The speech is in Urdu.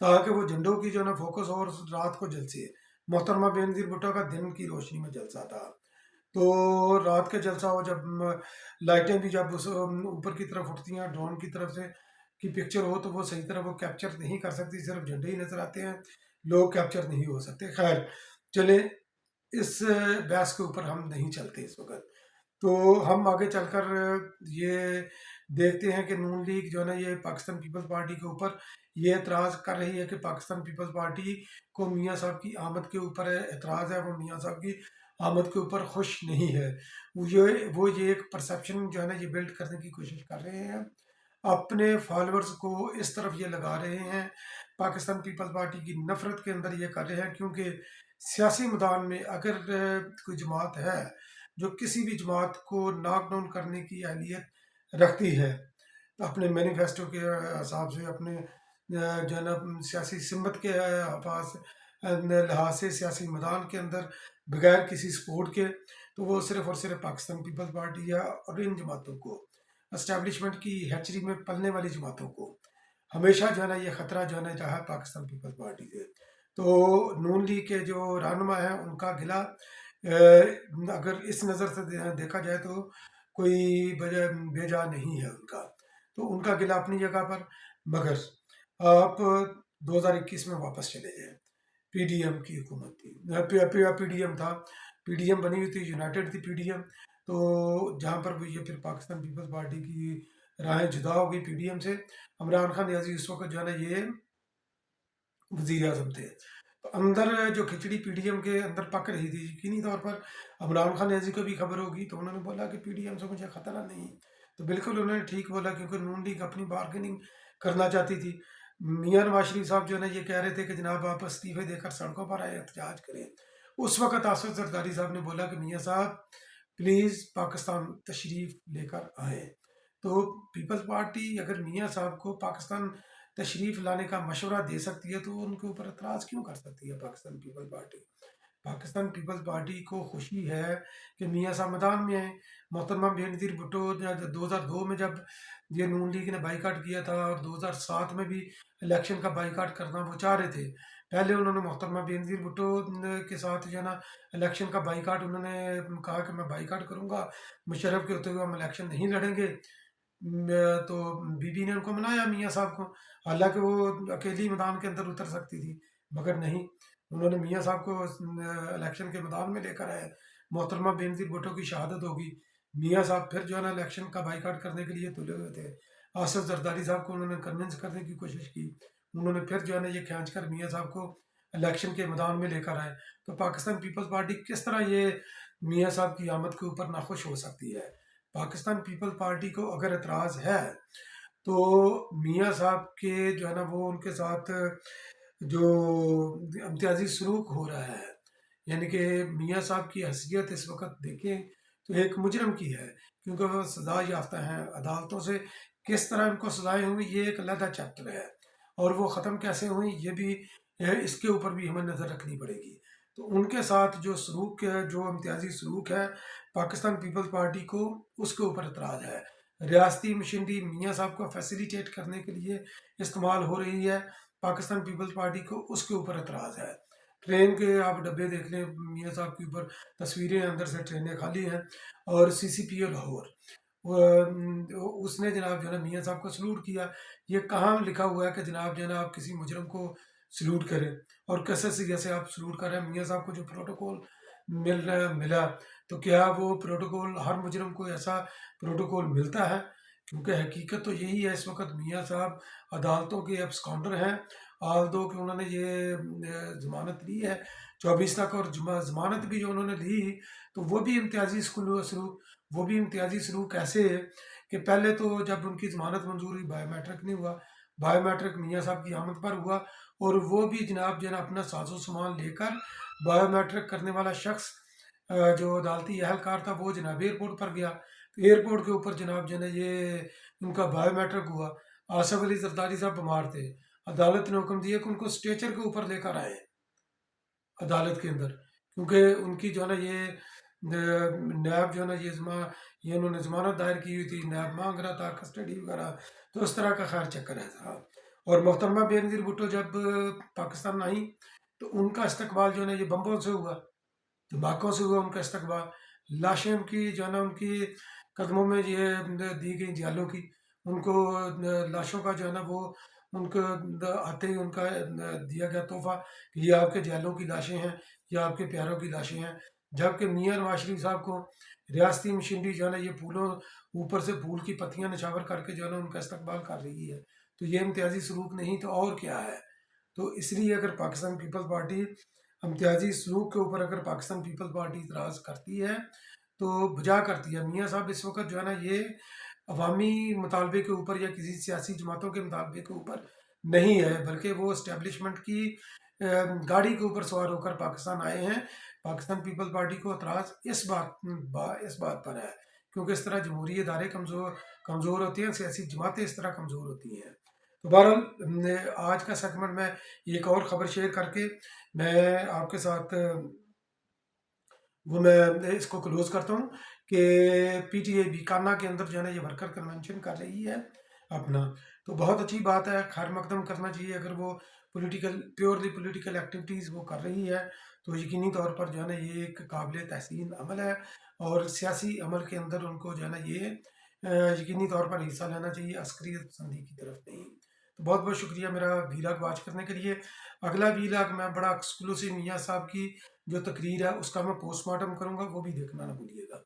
تاکہ وہ جھنڈوں کی جو ہے نا فوکس اور رات کو جلسے محترمہ بینظیر بھٹو کا دن کی روشنی میں جلسہ تھا، تو رات کا جلسہ ہو جب لائٹیں بھی جب اس اوپر کی طرف اٹھتی ہیں ڈرون کی طرف سے کی پکچر ہو تو وہ صحیح طرح وہ کیپچر نہیں کر سکتی، صرف جھنڈے ہی نظر آتے ہیں، لوگ کیپچر نہیں ہو سکتے۔ خیر چلیں، اس بحث کے اوپر ہم نہیں چلتے اس وقت، تو ہم آگے چل کر یہ دیکھتے ہیں کہ نون لیگ جو ہے نا یہ پاکستان پیپلز پارٹی کے اوپر یہ اعتراض کر رہی ہے کہ پاکستان پیپلز پارٹی کو میاں صاحب کی آمد کے اوپر اعتراض ہے، وہ میاں صاحب کی آمد کے اوپر خوش نہیں ہے۔ وہ یہ ایک پرسیپشن جو ہے نا یہ بلڈ کرنے کی کوشش کر رہے ہیں، اپنے فالورز کو اس طرف یہ لگا رہے ہیں، پاکستان پیپلز پارٹی کی نفرت کے اندر یہ کر رہے ہیں، کیونکہ سیاسی میدان میں اگر کوئی جماعت ہے جو کسی بھی جماعت کو ناک ڈاؤن کرنے کی اہلیت رکھتی ہے، اپنے مینیفیسٹو کے حساب سے، اپنے جو ہے نا سیاسی سمت کے لحاظ سے، سیاسی میدان کے اندر بغیر کسی سپورٹ کے، تو وہ صرف اور صرف پاکستان پیپلز پارٹی یا اور ان جماعتوں کو، اسٹیبلشمنٹ کی ہیچری میں پلنے والی جماعتوں کو ہمیشہ جو ہے نا یہ خطرہ جو ہے نا چاہا پاکستان پیپلز پارٹی سے۔ تو نون لیگ کے جو رہنما ہیں ان کا گلہ اگر اس نظر سے دیکھا جائے تو کوئی بے جا نہیں ہے ان کا، تو ان کا گلہ اپنی جگہ پر، مگر آپ 2021 میں واپس چلے جائیں، پی ڈی ایم کی حکومت تھی، پی ڈی ایم تھا، پی ڈی ایم بنی ہوئی تھی، یونائٹڈ تھی پی ڈی ایم، تو جہاں پر بھی یہ پھر پاکستان پیپلز پارٹی کی راہیں جدا ہو گئی پی ڈی ایم سے۔ عمران خان نیازی اس وقت جو ہے نا یہ وزیر اعظم تھے، تو اندر جو کھچڑی پی ڈی ایم کے اندر پک رہی تھی، یقینی طور پر عمران خان نیازی کو بھی خبر ہوگی، تو انہوں نے بولا کہ پی ڈی ایم سے مجھے خطرہ نہیں، تو بالکل انہوں نے ٹھیک بولا، کیونکہ نون لیگ اپنی بارگیننگ کرنا چاہتی تھی۔ میاں نواز شریف صاحب جو ہے نا یہ کہہ رہے تھے کہ جناب آپ استعفے دے کر سڑکوں پر آئے احتجاج کریں، اس وقت آصف زرداری صاحب نے بولا کہ میاں صاحب پلیز پاکستان تشریف لے کر آئیں، تو پیپلز پارٹی اگر میاں صاحب کو پاکستان تشریف لانے کا مشورہ دے سکتی ہے تو ان کے اوپر اعتراض کیوں کر سکتی ہے پاکستان پیپل پارٹی؟ پاکستان پیپلز پارٹی کو خوشی ہے کہ میاں صاحب میدان میں آئے۔ محترمہ بینظیر بھٹو 2002 میں جب یہ نون لیگ نے بائیکاٹ کیا تھا، اور 2007 میں بھی الیکشن کا بائیکاٹ کرنا وہ چاہ رہے تھے، پہلے انہوں نے محترمہ بینظیر بھٹو کے ساتھ جو ہے نا الیکشن کا بائیکاٹ، انہوں نے کہا کہ میں بائیکاٹ کروں گا، مشرف کے ہوتے ہوئے ہم الیکشن نہیں لڑیں گے، تو بی بی نے ان کو منایا میاں صاحب کو، حالانکہ وہ اکیلی میدان کے اندر اتر سکتی تھی، مگر نہیں، انہوں نے میاں صاحب کو الیکشن کے میدان میں لے کر آئے۔ محترمہ بینظیر بھٹو کی شہادت ہوگی، میاں صاحب پھر جو ہے نا الیکشن کا بائیکاٹ کرنے کے لیے تلے ہوئے تھے، آصف زرداری صاحب کو انہوں نے کنونس کرنے کی کوشش کی، انہوں نے پھر جو ہے نا یہ کھینچ کر میاں صاحب کو الیکشن کے میدان میں لے کر آئے۔ تو پاکستان پیپلز پارٹی کس طرح یہ میاں صاحب کی آمد کے اوپر ناخوش ہو سکتی ہے؟ پاکستان پیپل پارٹی کو اگر اعتراض ہے تو میاں صاحب کے جو ہے نا وہ ان کے ساتھ جو امتیازی سلوک ہو رہا ہے، یعنی کہ میاں صاحب کی حیثیت اس وقت دیکھیں تو ایک مجرم کی ہے، کیونکہ وہ سزا یافتہ ہیں عدالتوں سے، کس طرح ان کو سزائیں ہوئی یہ ایک علیحدہ چیپٹر ہے، اور وہ ختم کیسے ہوئی یہ بھی اس کے اوپر بھی ہمیں نظر رکھنی پڑے گی۔ تو ان کے ساتھ جو سلوک ہے، جو امتیازی سلوک ہے پاکستان پیپلز پارٹی کو، اس کے اوپر اعتراض ہے۔ ریاستی مشینری میاں صاحب کو فیسیلیٹیٹ کرنے کے لیے استعمال ہو رہی ہے پاکستان پیپلز پارٹی کو، اس کے اوپر اعتراض ہے۔ ٹرین کے آپ ڈبے دیکھ لیں، میاں صاحب کے اوپر تصویریں، اندر سے ٹرینیں خالی ہیں، اور سی سی پی او لاہور اس نے جناب جو ہے نا میاں صاحب کو سلوٹ کیا۔ یہ کہاں لکھا ہوا ہے کہ جناب جو ہے نا آپ کسی مجرم کو سلوٹ کریں، اور کیسے سے جیسے آپ سلوٹ کر رہے ہیں؟ میاں صاحب کو جو پروٹوکول ملا، تو کیا وہ پروٹوکول ہر مجرم کو ایسا پروٹوکول ملتا ہے؟ کیونکہ حقیقت تو یہی ہے، اس وقت میاں صاحب عدالتوں کے ابسکانڈر ہیں، آل دو کہ انہوں نے یہ ضمانت لی ہے 24 تک، اور ضمانت بھی جو انہوں نے لی تو وہ بھی امتیازی سلوک، وہ بھی امتیازی سلوک ایسے ہے کہ پہلے تو جب ان کی ضمانت منظور ہوئی بایو میٹرک نہیں ہوا، بایو میٹرک میاں صاحب کی آمد پر ہوا، اور وہ بھی جناب جو ہے نا اپنا ساز و سامان لے کر بایو میٹرک کرنے والا شخص جو عدالتی اہلکار تھا وہ جناب ایئرپورٹ پر گیا، تو ایئرپورٹ کے اوپر جناب جو ہے نا یہ ان کا بایو میٹرک ہوا۔ آصف علی زرداری صاحب بیمار تھے، عدالت نے حکم دیا کہ ان کو اسٹیچر کے اوپر لے کر آئے عدالت کے اندر، کیونکہ ان کی جو ہے نا یہ نیب جو ہے نا یہ انہوں نے ضمانت دائر کی ہوئی تھی، نیب مانگ رہا تھا کسٹڈی وغیرہ، تو اس طرح کا خیر چکر ہے تھا۔ اور محترمہ بینظیر بھٹو جب پاکستان آئی تو ان کا استقبال جو ہے نا یہ بمبوں سے ہوا، دھماکوں سے ہوا ان کا استقبال، لاشیں ان کی جو ہے نا ان کی قدموں میں یہ دی گئی جالوں کی، ان کو لاشوں کا جو ہے نا وہ ان کو آتے ہی ان کا دیا گیا تحفہ کہ یہ آپ کے جالوں کی لاشیں ہیں، یہ آپ کے پیاروں کی لاشیں ہیں، جبکہ میاں نواز شریف صاحب کو ریاستی مشینری جو ہے نا یہ پھولوں اوپر سے پھول کی پتیاں نچھاور کر کے جو ہے نا ان کا استقبال کر رہی ہے، تو یہ امتیازی سلوک نہیں تو اور کیا ہے؟ تو اس لیے اگر پاکستان پیپل پارٹی امتیازی سلوک کے اوپر اگر پاکستان پیپل پارٹی اعتراض کرتی ہے تو بجا کرتی ہے۔ میاں صاحب اس وقت جو ہے نا یہ عوامی مطالبے کے اوپر یا کسی سیاسی جماعتوں کے مطالبے کے اوپر نہیں ہے، بلکہ وہ اسٹیبلشمنٹ کی گاڑی کے اوپر سوار ہو کر پاکستان آئے ہیں۔ پاکستان پیپل پارٹی کو اعتراض اس بات پر ہے کیونکہ اس طرح جمہوری ادارے کمزور ہوتے ہیں، سیاسی جماعتیں اس طرح کمزور ہوتی ہیں۔ تو بہرحال آج کا سیگمنٹ میں ایک اور خبر شیئر کر کے میں آپ کے ساتھ وہ میں اس کو کلوز کرتا ہوں کہ پی ٹی اے بیکانہ کے اندر جو ہے نا یہ ورکر کنونشن کر رہی ہے اپنا، تو بہت اچھی بات ہے، خیر مقدم کرنا چاہیے اگر وہ پیورلی پولیٹیکل ایکٹیویٹیز وہ کر رہی ہے تو یقینی طور پر جو ہے نا یہ ایک قابل تحسین عمل ہے، اور سیاسی عمل کے اندر ان کو جو ہے نا یہ یقینی طور پر حصہ لینا چاہیے، عسکریت پسندی کی طرف نہیں۔ تو بہت بہت شکریہ میرا ویلاگ واچ کرنے کے لیے۔ اگلا ویلاگ میں بڑا ایکسکلوسیو میاں صاحب کی جو تقریر ہے اس کا میں پوسٹ مارٹم کروں گا، وہ بھی دیکھنا نہ بھولیے گا۔